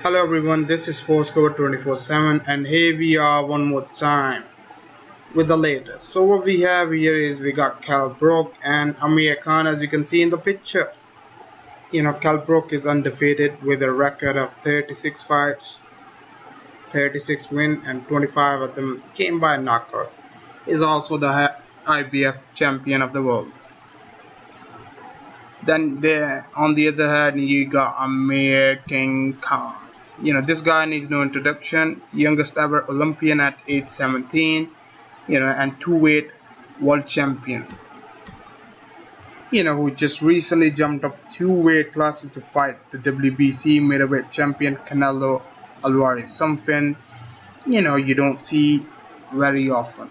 Hello everyone, this is Sportscover 24/7 and here we are one more time with the latest. So what we have here is we got Kell Brook and Amir Khan, as you can see in the picture. Kell Brook is undefeated with a record of 36 fights, 36 wins and 25 of them came by knockout. He's also the IBF champion of the world. Then there, on the other hand, you got Amir Khan. This guy needs no introduction. Youngest ever Olympian at age 17. And two-weight world champion. Who just recently jumped up two weight classes to fight the WBC middleweight champion Canelo Alvarez. Something you don't see very often.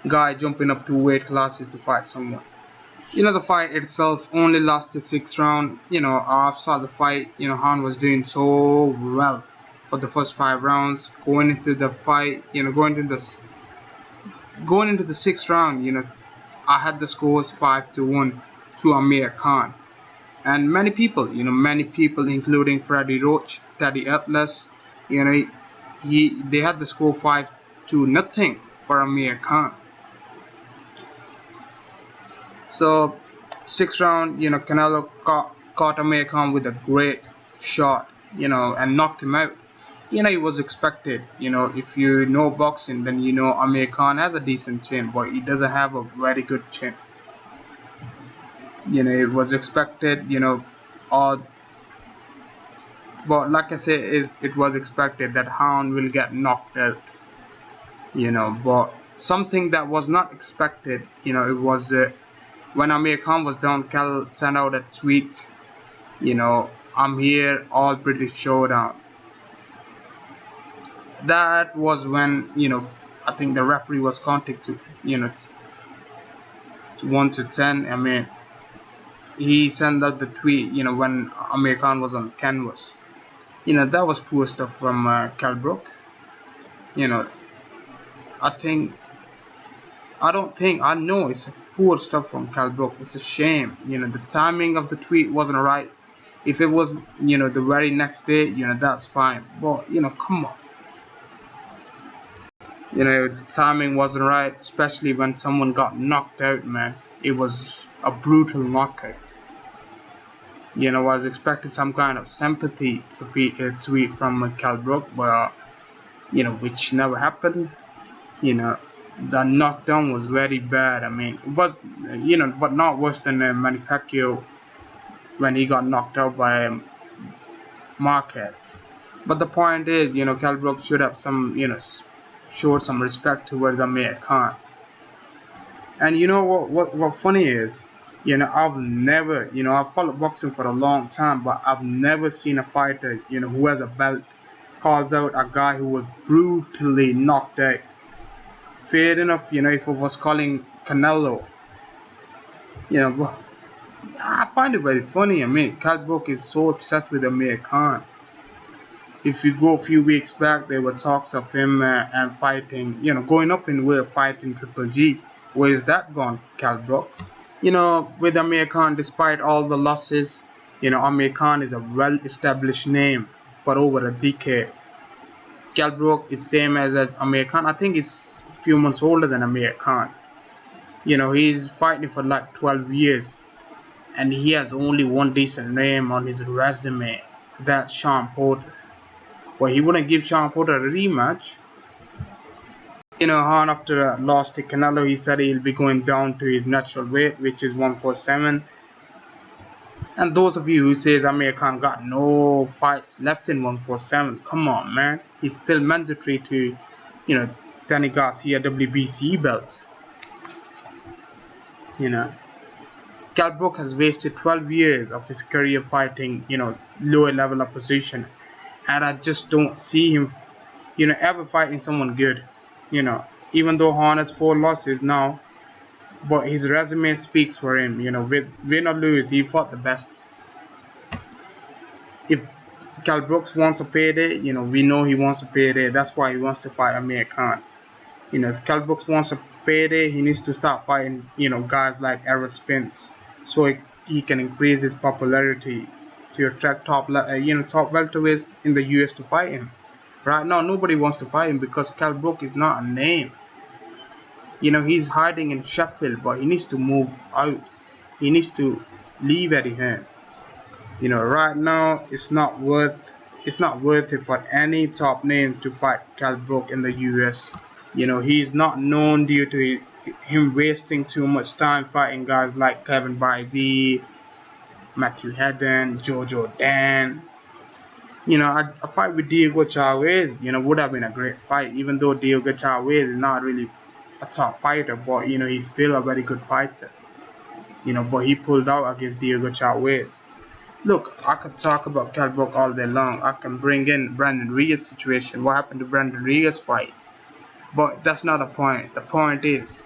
Guy jumping up two weight classes to fight someone. The fight itself only lasted 6 rounds. After the fight, Han was doing so well for the first 5 rounds. Going into the fight, going into the sixth round, I had the scores 5-1 to Amir Khan. And many people, including Freddie Roach, Teddy Atlas, they had the score 5-0 for Amir Khan. So, sixth round, Canelo caught Amir Khan with a great shot, and knocked him out. It was expected. If you know boxing, then Amir Khan has a decent chin, but he doesn't have a very good chin. It was expected, but like I said, it was expected that Han will get knocked out. But something that was not expected, it was. When Amir Khan was down, Kell sent out a tweet, I'm here, all British showdown. That was when, I think the referee was counting to 1 to 10. I mean, he sent out the tweet, when Amir Khan was on canvas. That was poor stuff from Kell Brook. I know it's poor stuff from Kell Brook. It's a shame. The timing of the tweet wasn't right. If it was, the very next day, that's fine. But, come on. The timing wasn't right, especially when someone got knocked out, man. It was a brutal knockout. I was expecting some kind of sympathy tweet from Kell Brook, but, which never happened. The knockdown was very bad. I mean, but not worse than Manny Pacquiao when he got knocked out by Marquez. But the point is, Kell Brook should have show some respect towards Amir Khan. And what funny is, I've never, I've followed boxing for a long time, but I've never seen a fighter, who has a belt calls out a guy who was brutally knocked out. Fair enough, if it was calling Canelo, I find it very funny. I mean, Kell Brook is so obsessed with Amir Khan. If you go a few weeks back, there were talks of him and fighting, going up in weight, fighting Triple G. Where is that gone, Kell Brook? With Amir Khan, despite all the losses, Amir Khan is a well-established name for over a decade. Kell Brook is same as Amir Khan. I think he's a few months older than Amir Khan. He's fighting for like 12 years. And he has only one decent name on his resume. That's Sean Porter. Well, he wouldn't give Sean Porter a rematch. Han, after a loss to Canelo, he said he'll be going down to his natural weight, which is 147. And those of you who says Amir Khan got no fights left in 147, come on, man. He's still mandatory to, Danny Garcia WBC belt. Kell Brook has wasted 12 years of his career fighting, lower level opposition. And I just don't see him, ever fighting someone good. Even though Han has 4 losses now, but his resume speaks for him. With win or lose, he fought the best. If Kell Brooks wants a payday, we know he wants a payday. That's why he wants to fight Amir Khan. If Kell Brooks wants a payday, he needs to start fighting, guys like Errol Spence, so he can increase his popularity to attract top welterweights in the US to fight him. Right now, nobody wants to fight him because Kell Brook is not a name. He's hiding in Sheffield, but he needs to move out. He needs to leave Eddie Hearn. Right now it's not worth it for any top names to fight Kell Brook in the US. He's not known due to him wasting too much time fighting guys like Kevin Bizy, Matthew Hedden, Jojo Dan. A fight with Diego Chavez, would have been a great fight, even though Diego Chavez is not really a top fighter, but he's still a very good fighter. But he pulled out against Diego Chavez. Look, I could talk about Kell Brook all day long. I can bring in Brandon Reyes' situation, what happened to Brandon Reyes' fight. But that's not the point. The point is,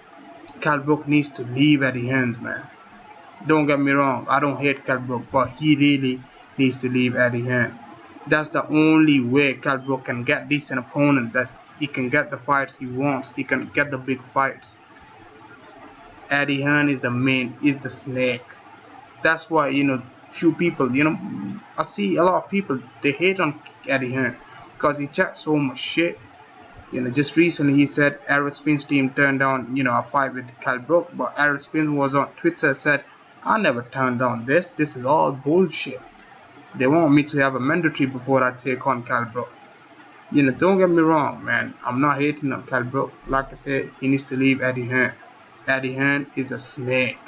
Kell Brook needs to leave Eddie Hearn, man. Don't get me wrong, I don't hate Kell Brook, but he really needs to leave Eddie Hearn. That's the only way Kell Brook can get decent opponent, that he can get the fights he wants. He can get the big fights. Eddie Hearn is the snake. That's why, few people, I see a lot of people, they hate on Eddie Hearn because he chats so much shit. Just recently he said Errol Spence team turned down, a fight with Kell Brook, but Errol Spence was on Twitter, said, I never turned down this is all bullshit. They want me to have a mandatory before I take on Kell Brook. Don't get me wrong, man, I'm not hating on Kell Brook. Like I said, he needs to leave Eddie Hearn. Eddie Hearn is a snake.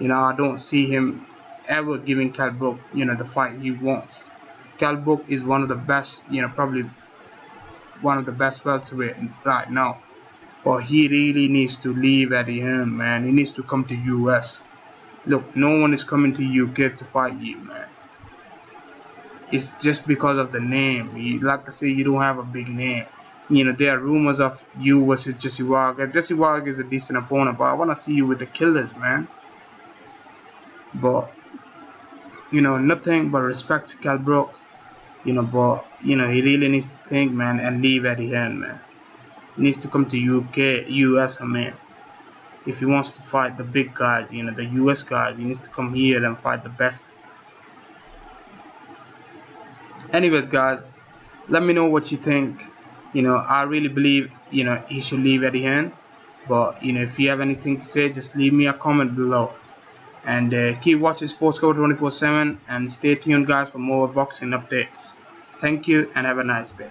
I don't see him ever giving Kell Brook, the fight he wants. Kell Brook is one of the best, probably one of the best welterweight right now. But he really needs to leave Eddie Hearn, man. He needs to come to US. Look, no one is coming to UK to fight you, man. It's just because of the name. Like I say, you don't have a big name. There are rumors of you versus Jesse Walker. Jesse Walker is a decent opponent, but I want to see you with the killers, man. But nothing but respect to Kell Brook. But he really needs to think, man, and leave Eddie Hearn, man. He needs to come to UK, US, man. If he wants to fight the big guys, the US guys, he needs to come here and fight the best. Anyways, guys, let me know what you think. I really believe, he should leave Eddie Hearn. But, if you have anything to say, just leave me a comment below. And keep watching Sports Code 24/7 and stay tuned, guys, for more boxing updates. Thank you and have a nice day.